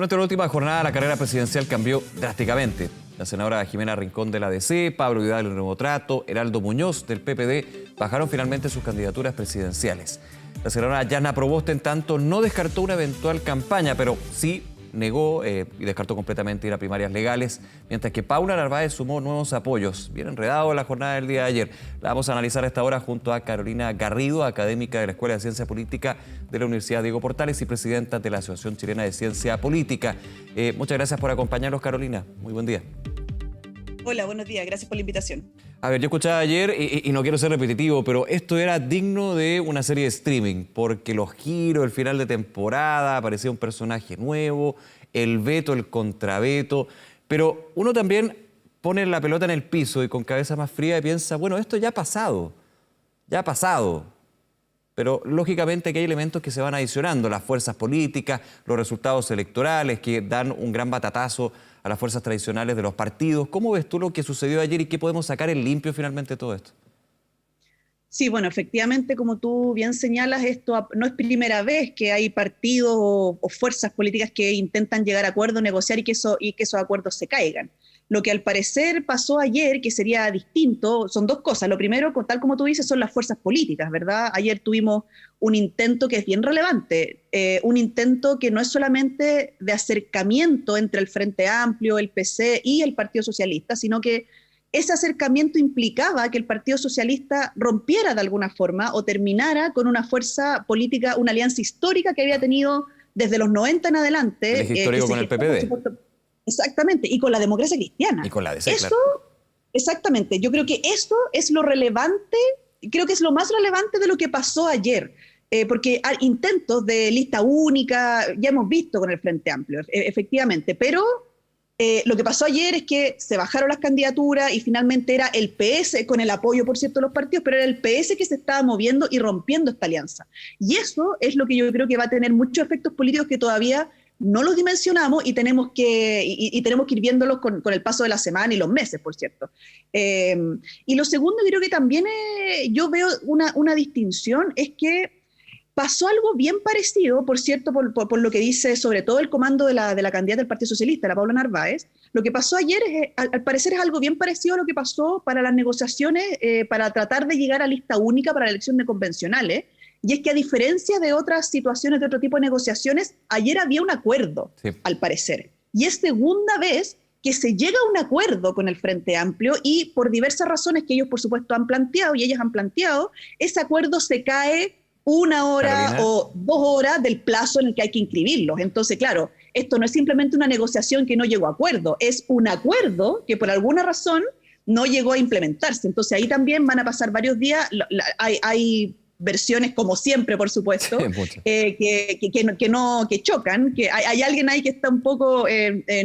Durante la última jornada, la carrera presidencial cambió drásticamente. La senadora Jimena Rincón de la DC, Pablo Vidal del Nuevo Trato, Heraldo Muñoz del PPD bajaron finalmente sus candidaturas presidenciales. La senadora Yana Proboste, en tanto, no descartó una eventual campaña, pero sí negó y descartó completamente ir a primarias legales, mientras que Paula Narváez sumó nuevos apoyos. Bien enredado la jornada del día de ayer. La vamos a analizar a esta hora junto a Carolina Garrido, académica de la Escuela de Ciencia Política de la Universidad Diego Portales y presidenta de la Asociación Chilena de Ciencia Política. Muchas gracias por acompañarnos, Carolina. Muy buen día. Hola, buenos días. Gracias por la invitación. A ver, yo escuchaba ayer, y no quiero ser repetitivo, pero esto era digno de una serie de streaming, porque los giros, el final de temporada, aparecía un personaje nuevo, el veto, el contraveto, pero uno también pone la pelota en el piso y con cabeza más fría y piensa, bueno, esto ya ha pasado, pero lógicamente que hay elementos que se van adicionando, las fuerzas políticas, los resultados electorales que dan un gran batatazo a las fuerzas tradicionales de los partidos. ¿Cómo ves tú lo que sucedió ayer y qué podemos sacar en limpio finalmente de todo esto? Sí, bueno, efectivamente, como tú bien señalas, esto no es primera vez que hay partidos o fuerzas políticas que intentan llegar a acuerdos, negociar y que esos acuerdos se caigan. Lo que al parecer pasó ayer, que sería distinto, son dos cosas. Lo primero, tal como tú dices, son las fuerzas políticas, ¿verdad? Ayer tuvimos un intento que es bien relevante, un intento que no es solamente de acercamiento entre el Frente Amplio, el PC y el Partido Socialista, sino que ese acercamiento implicaba que el Partido Socialista rompiera de alguna forma o terminara con una fuerza política, una alianza histórica que había tenido desde los 90 en adelante. El histórico con el PPD. Exactamente, y con la democracia cristiana. Y con la DC, eso, claro. Exactamente, yo creo que esto es lo relevante, creo que es lo más relevante de lo que pasó ayer, porque hay intentos de lista única, ya hemos visto con el Frente Amplio, efectivamente, pero lo que pasó ayer es que se bajaron las candidaturas y finalmente era el PS, con el apoyo, por cierto, de los partidos, pero era el PS que se estaba moviendo y rompiendo esta alianza. Y eso es lo que yo creo que va a tener muchos efectos políticos que todavía no los dimensionamos y tenemos que ir viéndolos con el paso de la semana y los meses, por cierto. Y lo segundo, creo que también yo veo una distinción, es que pasó algo bien parecido, por cierto, por lo que dice sobre todo el comando de la candidata del Partido Socialista, la Paula Narváez. Lo que pasó ayer, al parecer, es algo bien parecido a lo que pasó para las negociaciones, para tratar de llegar a lista única para la elección de convencionales. Y es que a diferencia de otras situaciones, de otro tipo de negociaciones, ayer había un acuerdo, sí, al parecer. Y es segunda vez que se llega a un acuerdo con el Frente Amplio y por diversas razones que ellos, por supuesto, han planteado y ellas han planteado, ese acuerdo se cae 1 hora, Carolina, o 2 horas del plazo en el que hay que inscribirlos. Entonces, claro, esto no es simplemente una negociación que no llegó a acuerdo, es un acuerdo que por alguna razón no llegó a implementarse. Entonces ahí también van a pasar varios días, hay versiones, como siempre, por supuesto, que chocan, que hay alguien ahí que está un poco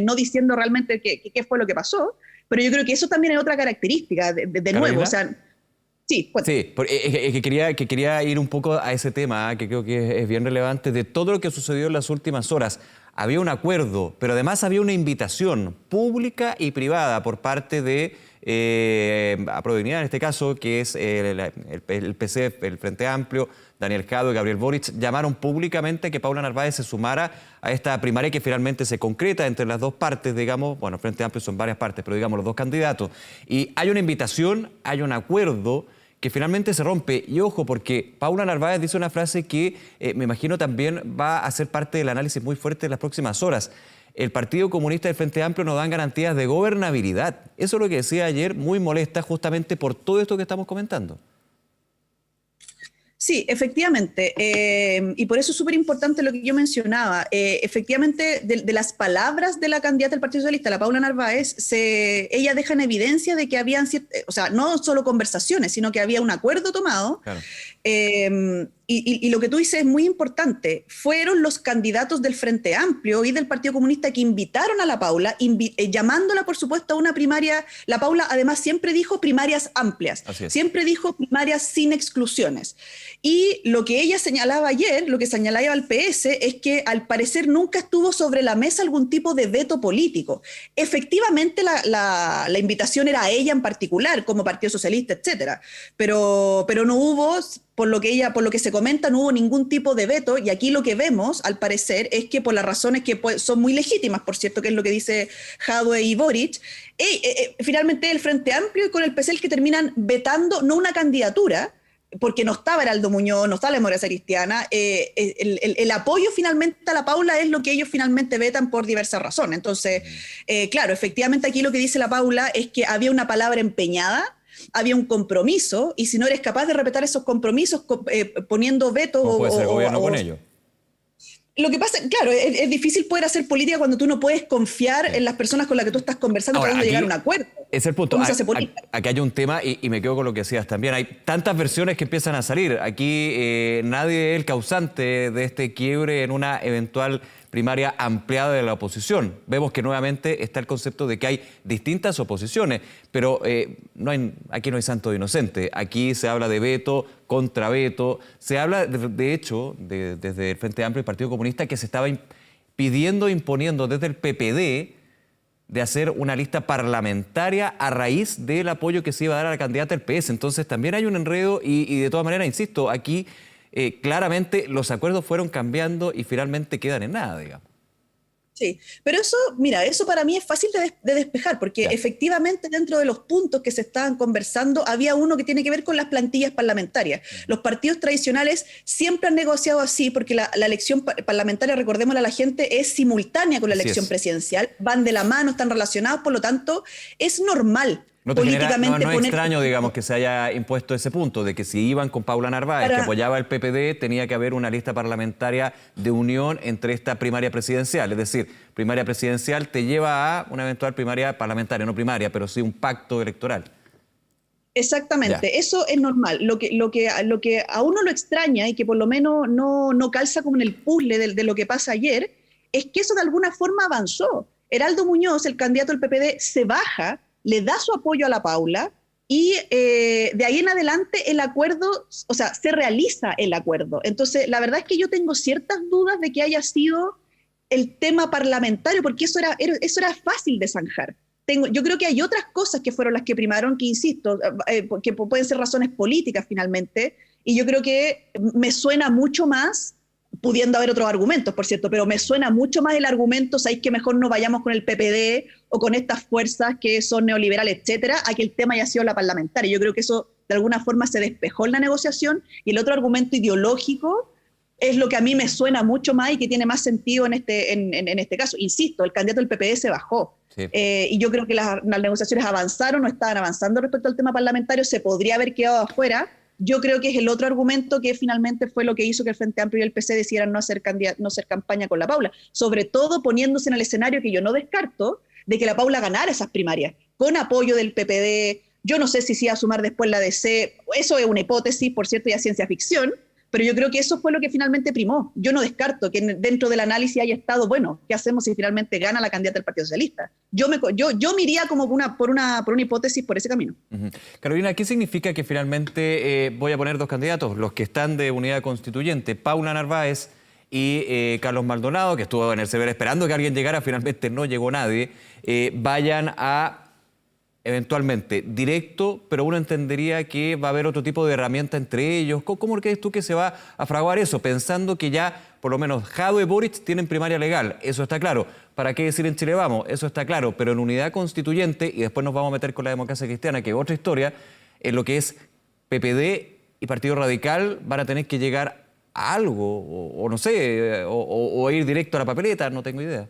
no diciendo realmente qué fue lo que pasó, pero yo creo que eso también es otra característica, de nuevo, o sea, sí, bueno. Sí, que quería ir un poco a ese tema, que creo que es bien relevante, de todo lo que sucedió en las últimas horas. Había un acuerdo, pero además había una invitación pública y privada por parte de Aprodignidad, en este caso, que es el PC, el Frente Amplio, Daniel Jadwe y Gabriel Boric, llamaron públicamente que Paula Narváez se sumara a esta primaria que finalmente se concreta entre las dos partes, digamos, bueno, Frente Amplio son varias partes, pero digamos los dos candidatos. Y hay una invitación, hay un acuerdo que finalmente se rompe. Y ojo, porque Paula Narváez dice una frase que me imagino también va a ser parte del análisis muy fuerte en las próximas horas. El Partido Comunista y el Frente Amplio nos dan garantías de gobernabilidad. Eso es lo que decía ayer, muy molesta justamente por todo esto que estamos comentando. Sí, efectivamente, y por eso es súper importante lo que yo mencionaba. Efectivamente, de las palabras de la candidata del Partido Socialista, la Paula Narváez, ella deja en evidencia de que habían, o sea, no solo conversaciones, sino que había un acuerdo tomado. Claro. Y lo que tú dices es muy importante. Fueron los candidatos del Frente Amplio y del Partido Comunista que invitaron a la Paula, llamándola, por supuesto, a una primaria. La Paula, además, siempre dijo primarias amplias. Siempre dijo primarias sin exclusiones. Y lo que ella señalaba ayer, lo que señalaba al PS, es que al parecer nunca estuvo sobre la mesa algún tipo de veto político. Efectivamente, la invitación era a ella en particular, como Partido Socialista, etcétera. Pero no hubo, por lo que se comenta no hubo ningún tipo de veto, y aquí lo que vemos, al parecer, es que por las razones que son muy legítimas, por cierto, que es lo que dice Jadwe y Boric, finalmente el Frente Amplio y con el PC el que terminan vetando no una candidatura, porque no estaba Heraldo Muñoz, no está la democracia cristiana, el apoyo finalmente a la Paula es lo que ellos finalmente vetan por diversas razones. Entonces, claro, efectivamente aquí lo que dice la Paula es que había una palabra empeñada, había un compromiso, y si no eres capaz de respetar esos compromisos poniendo vetos... ¿Cómo puede ser gobierno con ellos? Lo que pasa, claro, es difícil poder hacer política cuando tú no puedes confiar en las personas con las que tú estás conversando tratando de llegar a un acuerdo. Es el punto. ¿Cómo se hace política? Aquí hay un tema, y me quedo con lo que decías también. Hay tantas versiones que empiezan a salir. Aquí nadie es el causante de este quiebre en una eventual primaria ampliada de la oposición. Vemos que nuevamente está el concepto de que hay distintas oposiciones, pero aquí no hay santo inocente. Aquí se habla de veto, contra veto. Se habla, de hecho, desde el Frente Amplio y el Partido Comunista, que se estaba pidiendo, imponiendo desde el PPD de hacer una lista parlamentaria a raíz del apoyo que se iba a dar a la candidata del PS. Entonces también hay un enredo y de todas maneras, insisto, aquí claramente los acuerdos fueron cambiando y finalmente quedan en nada, digamos. Sí, pero eso, mira, eso para mí es fácil de despejar, porque efectivamente dentro de los puntos que se estaban conversando había uno que tiene que ver con las plantillas parlamentarias. Los partidos tradicionales siempre han negociado así, porque la elección parlamentaria, recordémosle a la gente, es simultánea con la elección presidencial, van de la mano, están relacionados, por lo tanto, es normal. No es extraño, digamos, que se haya impuesto ese punto, de que si iban con Paula Narváez, que apoyaba el PPD, tenía que haber una lista parlamentaria de unión entre esta primaria presidencial. Es decir, primaria presidencial te lleva a una eventual primaria parlamentaria, no primaria, pero sí un pacto electoral. Exactamente, eso es normal. Lo que a uno lo extraña y que por lo menos no calza como en el puzzle de lo que pasa ayer, es que eso de alguna forma avanzó. Heraldo Muñoz, el candidato del PPD, se baja, le da su apoyo a la Paula y de ahí en adelante el acuerdo, o sea, se realiza el acuerdo. Entonces, la verdad es que yo tengo ciertas dudas de que haya sido el tema parlamentario, porque eso era fácil de zanjar. Yo creo que hay otras cosas que fueron las que primaron, que insisto, que pueden ser razones políticas finalmente, y yo creo que me suena mucho más, pudiendo haber otros argumentos, por cierto, pero me suena mucho más el argumento, ¿sabéis que mejor no vayamos con el PPD o con estas fuerzas que son neoliberales, etcétera, a que el tema haya sido la parlamentaria? Yo creo que eso de alguna forma se despejó en la negociación, y el otro argumento ideológico es lo que a mí me suena mucho más y que tiene más sentido en este caso. Insisto, el candidato del PPD se bajó. Sí. Y yo creo que las negociaciones avanzaron, no estaban avanzando respecto al tema parlamentario, se podría haber quedado afuera. Yo creo que es el otro argumento que finalmente fue lo que hizo que el Frente Amplio y el PC decidieran no hacer campaña con la Paula, sobre todo poniéndose en el escenario que yo no descarto de que la Paula ganara esas primarias, con apoyo del PPD. Yo no sé si se iba a sumar después la DC, eso es una hipótesis, por cierto, ya ciencia ficción, pero yo creo que eso fue lo que finalmente primó. Yo no descarto que dentro del análisis haya estado, bueno, ¿qué hacemos si finalmente gana la candidata del Partido Socialista? Yo me iría como por una hipótesis por ese camino. Carolina, ¿qué significa que finalmente voy a poner dos candidatos, los que están de unidad constituyente, Paula Narváez y Carlos Maldonado, que estuvo en el CBR esperando que alguien llegara, finalmente no llegó nadie, vayan a eventualmente directo, pero uno entendería que va a haber otro tipo de herramienta entre ellos? ¿Cómo crees tú que se va a fraguar eso? Pensando que ya, por lo menos, Jadwe y Boric tienen primaria legal, eso está claro. ¿Para qué decir en Chile vamos? Eso está claro, pero en unidad constituyente, y después nos vamos a meter con la democracia cristiana, que es otra historia, en lo que es PPD y Partido Radical van a tener que llegar a algo, o no sé, o ir directo a la papeleta, no tengo idea.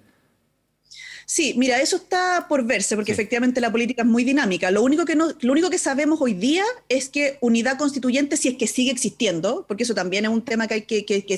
Sí, mira, eso está por verse, porque efectivamente la política es muy dinámica. Lo único que sabemos hoy día es que unidad constituyente, si es que sigue existiendo, porque eso también es un tema que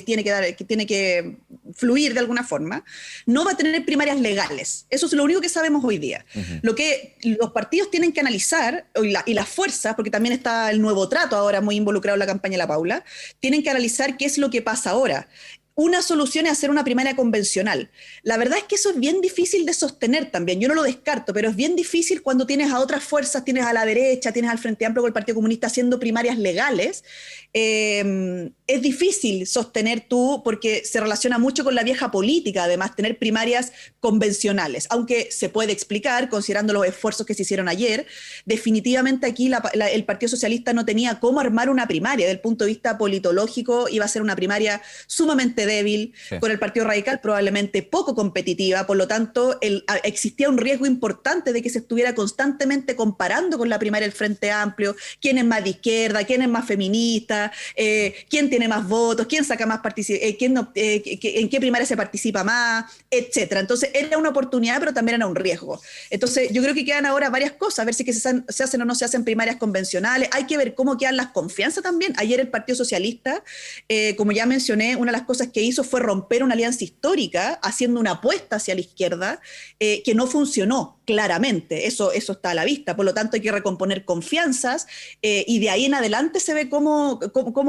tiene que fluir de alguna forma, no va a tener primarias legales. Eso es lo único que sabemos hoy día. Lo que los partidos tienen que analizar, y las fuerzas, porque también está el nuevo trato ahora muy involucrado en la campaña de la Paula, tienen que analizar qué es lo que pasa ahora. Una solución es hacer una primaria convencional. La verdad es que eso es bien difícil de sostener también. Yo no lo descarto, pero es bien difícil cuando tienes a otras fuerzas, tienes a la derecha, tienes al Frente Amplio con el Partido Comunista haciendo primarias legales. es difícil sostener tú, porque se relaciona mucho con la vieja política, además, tener primarias convencionales, aunque se puede explicar, considerando los esfuerzos que se hicieron ayer. Definitivamente aquí el Partido Socialista no tenía cómo armar una primaria. Desde el punto de vista politológico iba a ser una primaria sumamente débil, sí, con el Partido Radical probablemente poco competitiva, por lo tanto existía un riesgo importante de que se estuviera constantemente comparando con la primaria del Frente Amplio, quién es más de izquierda, quién es más feminista, quién tiene más votos, quién saca más en qué primaria se participa más, etcétera. Entonces era una oportunidad, pero también era un riesgo. Entonces yo creo que quedan ahora varias cosas, a ver si que se hacen o no se hacen primarias convencionales. Hay que ver cómo quedan las confianzas también. Ayer el Partido Socialista, como ya mencioné, una de las cosas que hizo fue romper una alianza histórica, haciendo una apuesta hacia la izquierda, que no funcionó claramente. Eso está a la vista. Por lo tanto, hay que recomponer confianzas, y de ahí en adelante se ve cómo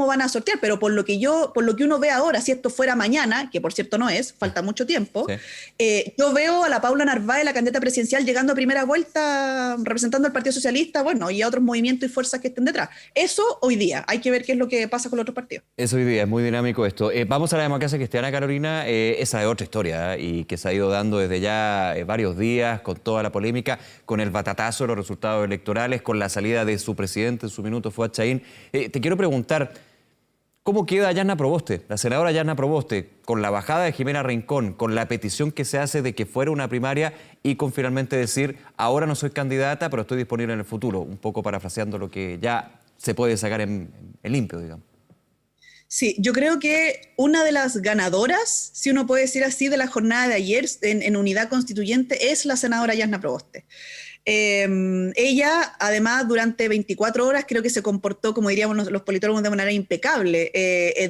van a sortear. Pero por lo que uno ve ahora, si esto fuera mañana, que por cierto no es, falta mucho tiempo, sí, yo veo a la Paula Narváez, la candidata presidencial, llegando a primera vuelta representando al Partido Socialista, bueno, y a otros movimientos y fuerzas que estén detrás. Eso hoy día. Hay que ver qué es lo que pasa con los otros partidos. Eso hoy día, es muy dinámico esto. Vamos a la democracia cristiana, Carolina. Esa es otra historia, y que se ha ido dando desde ya varios días, con toda la polémica, con el batatazo de los resultados electorales, con la salida de su presidente, en su minuto fue Chaín. Te quiero preguntar, ¿cómo queda Yarna Proboste, la senadora Yarna Proboste, con la bajada de Jimena Rincón, con la petición que se hace de que fuera una primaria y con finalmente decir, ahora no soy candidata, pero estoy disponible en el futuro? Un poco parafraseando lo que ya se puede sacar en limpio, digamos. Sí, yo creo que una de las ganadoras, si uno puede decir así, de la jornada de ayer en Unidad Constituyente es la senadora Yarna Proboste. Ella, además, durante 24 horas creo que se comportó, como diríamos los politólogos, de manera impecable,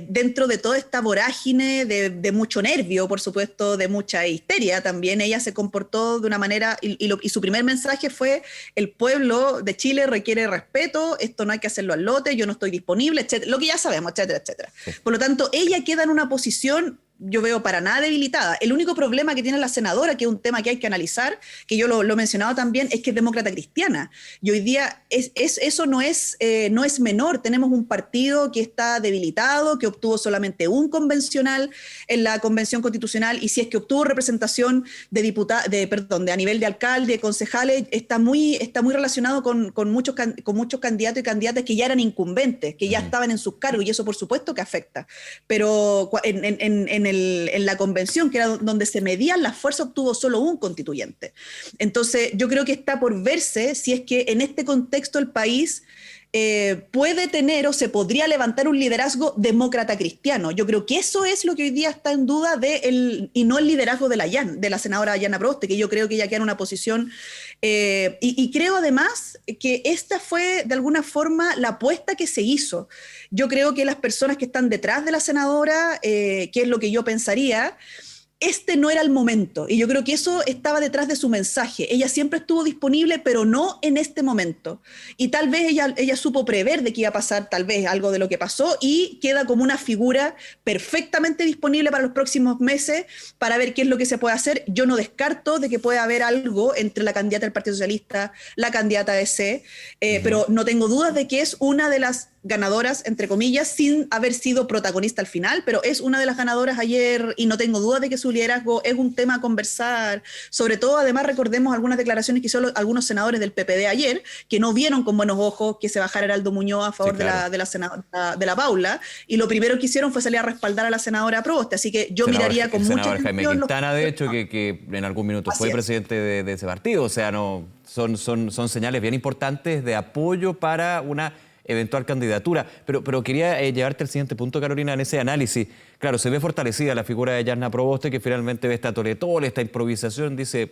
dentro de toda esta vorágine de mucho nervio, por supuesto, de mucha histeria también. Ella se comportó de una manera, y su primer mensaje fue: el pueblo de Chile requiere respeto, esto no hay que hacerlo al lote, yo no estoy disponible, etcétera, lo que ya sabemos, etcétera, etcétera. Sí. Por lo tanto, ella queda en una posición, yo veo, para nada debilitada. El único problema que tiene la senadora, que es un tema que hay que analizar, que yo lo he mencionado también, es que es demócrata cristiana. Y hoy día eso no es menor. Tenemos un partido que está debilitado, que obtuvo solamente un convencional en la Convención Constitucional, y si es que obtuvo representación a nivel de alcalde, de concejales, está muy relacionado con muchos candidatos y candidatas que ya eran incumbentes, que ya estaban en sus cargos, y eso por supuesto que afecta. Pero en la convención, que era donde se medían las fuerzas, obtuvo solo un constituyente. Entonces, yo creo que está por verse si es que en este contexto el país puede tener o se podría levantar un liderazgo demócrata cristiano. Yo creo que eso es lo que hoy día está en duda y no el liderazgo de la senadora Yarna Proboste, que yo creo que ella queda en una posición, y creo además que esta fue de alguna forma la apuesta que se hizo. Yo creo que las personas que están detrás de la senadora, que es lo que yo pensaría, este no era el momento, y yo creo que eso estaba detrás de su mensaje. Ella siempre estuvo disponible, pero no en este momento. Y tal vez ella supo prever de que iba a pasar tal vez algo de lo que pasó, y queda como una figura perfectamente disponible para los próximos meses para ver qué es lo que se puede hacer. Yo no descarto de que pueda haber algo entre la candidata del Partido Socialista, la candidata de C, pero no tengo dudas de que es una de las ganadoras, entre comillas, sin haber sido protagonista al final, pero es una de las ganadoras ayer, y no tengo duda de que su liderazgo es un tema a conversar. Sobre todo, además, recordemos algunas declaraciones que hizo algunos senadores del PPD ayer, que no vieron con buenos ojos que se bajara Heraldo Muñoz a favor, sí, claro, de la Paula, y lo primero que hicieron fue salir a respaldar a la senadora Proboste. Así que yo miraría con mucha atención. Jaime Quintana, de hecho, que en algún minuto fue presidente de ese partido. O sea, no, son señales bien importantes de apoyo para una eventual candidatura. Pero quería llevarte al siguiente punto, Carolina, en ese análisis. Claro, se ve fortalecida la figura de Yarna Proboste, que finalmente ve esta toletole, esta improvisación, dice,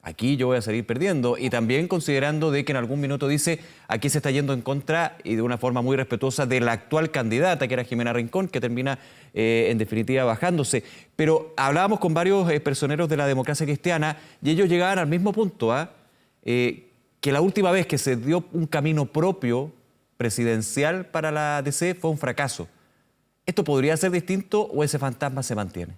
aquí yo voy a salir perdiendo, y también considerando de que en algún minuto dice, aquí se está yendo en contra, y de una forma muy respetuosa, de la actual candidata, que era Jimena Rincón, que termina en definitiva bajándose. Pero hablábamos con varios personeros de la democracia cristiana, y ellos llegaban al mismo punto, que la última vez que se dio un camino propio presidencial para la DC fue un fracaso. ¿Esto podría ser distinto o ese fantasma se mantiene?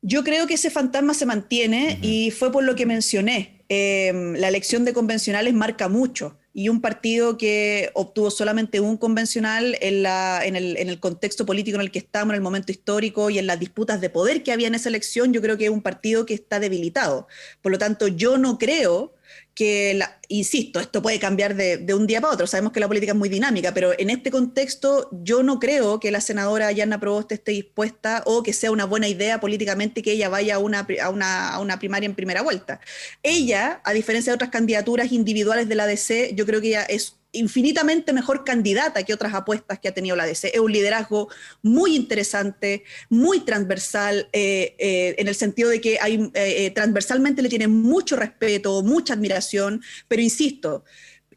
Yo creo que ese fantasma se mantiene, y fue por lo que mencioné. La elección de convencionales marca mucho. y un partido que obtuvo solamente un convencional en el contexto político en el que estamos, en el momento histórico y en las disputas de poder que había en esa elección, yo creo que es un partido que está debilitado. Por lo tanto, yo no creo que, insisto, esto puede cambiar de un día para otro, sabemos que la política es muy dinámica, pero en este contexto yo no creo que la senadora Yarna Proboste esté dispuesta o que sea una buena idea políticamente que ella vaya a una primaria en primera vuelta. Ella, a diferencia de otras candidaturas individuales de la DC, yo creo que ella es infinitamente mejor candidata que otras apuestas que ha tenido la DC. Es un liderazgo muy interesante, muy transversal, en el sentido de que transversalmente le tiene mucho respeto, mucha admiración, pero insisto,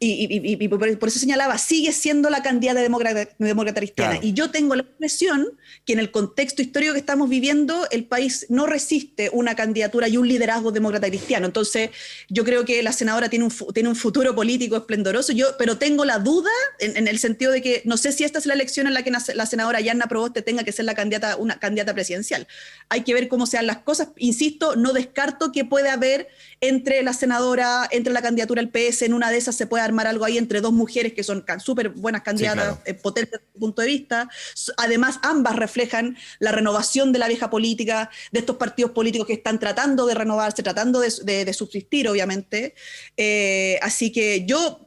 y por eso señalaba, sigue siendo la candidata demócrata cristiana. Claro. Y yo tengo la impresión que en el contexto histórico que estamos viviendo, el país no resiste una candidatura y un liderazgo demócrata cristiano. Entonces, yo creo que la senadora tiene un futuro político esplendoroso, pero tengo la duda en el sentido de que no sé si esta es la elección en la que la senadora Yarna Proboste tenga que ser una candidata presidencial. Hay que ver cómo sean las cosas. Insisto, no descarto que pueda haber entre la senadora, entre la candidatura del PS, en una de esas se puede armar algo ahí entre dos mujeres que son súper buenas candidatas, sí, claro, potentes desde mi punto de vista. Además, ambas reflejan la renovación de la vieja política, de estos partidos políticos que están tratando de renovarse, tratando de subsistir, obviamente. Así que yo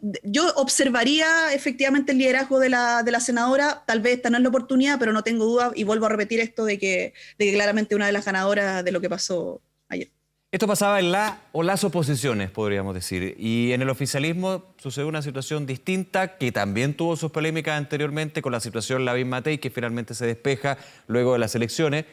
observaría efectivamente el liderazgo de la senadora. Tal vez esta no es la oportunidad, pero no tengo duda, y vuelvo a repetir esto de que claramente una de las ganadoras de lo que pasó ayer. Esto pasaba en las oposiciones, podríamos decir, y en el oficialismo sucedió una situación distinta que también tuvo sus polémicas anteriormente con la situación Lavín Matei, que finalmente se despeja luego de las elecciones.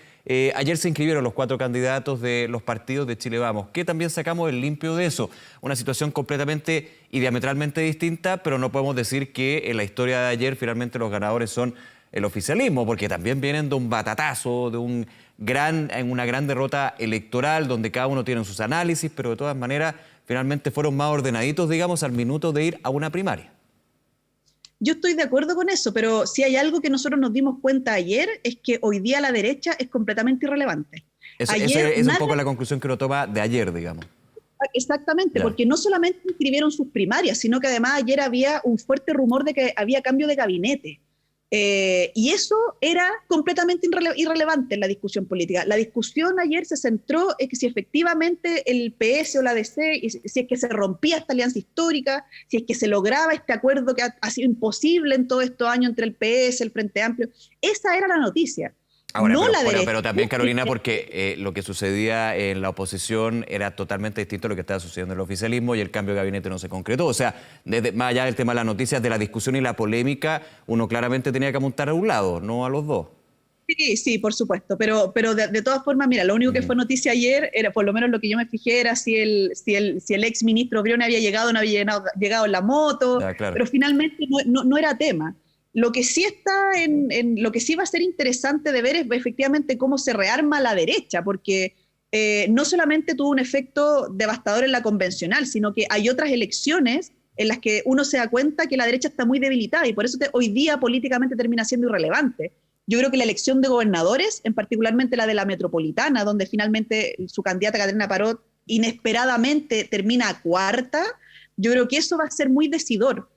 Ayer se inscribieron los 4 candidatos de los partidos de Chile Vamos, que también sacamos el limpio de eso. Una situación completamente y diametralmente distinta, pero no podemos decir que en la historia de ayer finalmente los ganadores son el oficialismo, porque también vienen de un batatazo, de una gran derrota electoral, donde cada uno tiene sus análisis, pero de todas maneras finalmente fueron más ordenaditos, digamos, al minuto de ir a una primaria. Yo estoy de acuerdo con eso, pero si hay algo que nosotros nos dimos cuenta ayer, es que hoy día la derecha es completamente irrelevante. Esa es un poco la conclusión que uno toma de ayer, digamos. Exactamente, Ya. porque no solamente inscribieron sus primarias, sino que además ayer había un fuerte rumor de que había cambio de gabinete. Y eso era completamente irrelevante en la discusión política. La discusión ayer se centró en que si efectivamente el PS o la DC, si es que se rompía esta alianza histórica, si es que se lograba este acuerdo que ha sido imposible en todos estos años entre el PS, el Frente Amplio. Esa era la noticia. Ahora, no la derecha. pero también, Carolina, porque lo que sucedía en la oposición era totalmente distinto a lo que estaba sucediendo en el oficialismo y el cambio de gabinete no se concretó. O sea, más allá del tema de las noticias, de la discusión y la polémica, uno claramente tenía que amontar a un lado, no a los dos. Sí, por supuesto, pero de todas formas, mira, lo único que fue noticia ayer era, por lo menos lo que yo me fijé, era si el ex ministro Briones había llegado o no había llegado en la moto, Ya, claro. pero finalmente no era tema. Lo que sí lo que sí va a ser interesante de ver es efectivamente cómo se rearma la derecha, porque no solamente tuvo un efecto devastador en la convencional, sino que hay otras elecciones en las que uno se da cuenta que la derecha está muy debilitada y por eso hoy día políticamente termina siendo irrelevante. Yo creo que la elección de gobernadores, en particularmente la de la metropolitana, donde finalmente su candidata Caterina Parot inesperadamente termina cuarta, yo creo que eso va a ser muy decidor.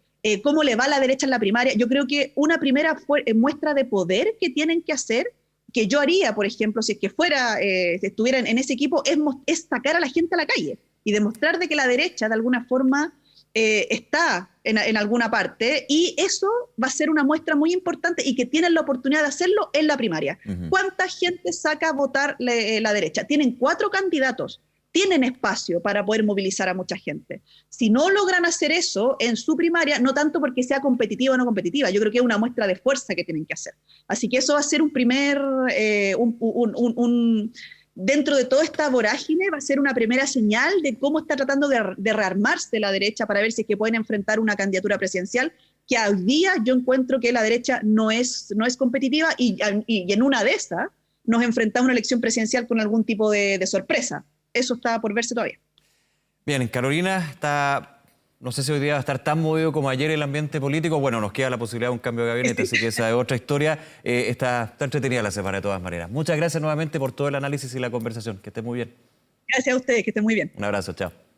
Cómo le va a la derecha en la primaria. Yo creo que una primera muestra de poder que tienen que hacer, que yo haría, por ejemplo, si es que si estuvieran en ese equipo, es sacar a la gente a la calle y demostrar de que la derecha, de alguna forma, está en alguna parte, y eso va a ser una muestra muy importante y que tienen la oportunidad de hacerlo en la primaria. ¿Cuánta gente saca a votar la derecha? Tienen 4 candidatos. Tienen espacio para poder movilizar a mucha gente. Si no logran hacer eso en su primaria, no tanto porque sea competitiva o no competitiva, yo creo que es una muestra de fuerza que tienen que hacer. Así que eso va a ser un primer, dentro de toda esta vorágine, va a ser una primera señal de cómo está tratando de rearmarse la derecha para ver si es que pueden enfrentar una candidatura presidencial, que hoy día yo encuentro que la derecha no es competitiva y en una de esas nos enfrentamos a una elección presidencial con algún tipo de sorpresa. Eso está por verse todavía. Bien, Carolina, no sé si hoy día va a estar tan movido como ayer el ambiente político. Bueno, nos queda la posibilidad de un cambio de gabinete, así que esa es otra historia. Está entretenida la semana de todas maneras. Muchas gracias nuevamente por todo el análisis y la conversación. Que esté muy bien. Gracias a ustedes, que estén muy bien. Un abrazo, chao.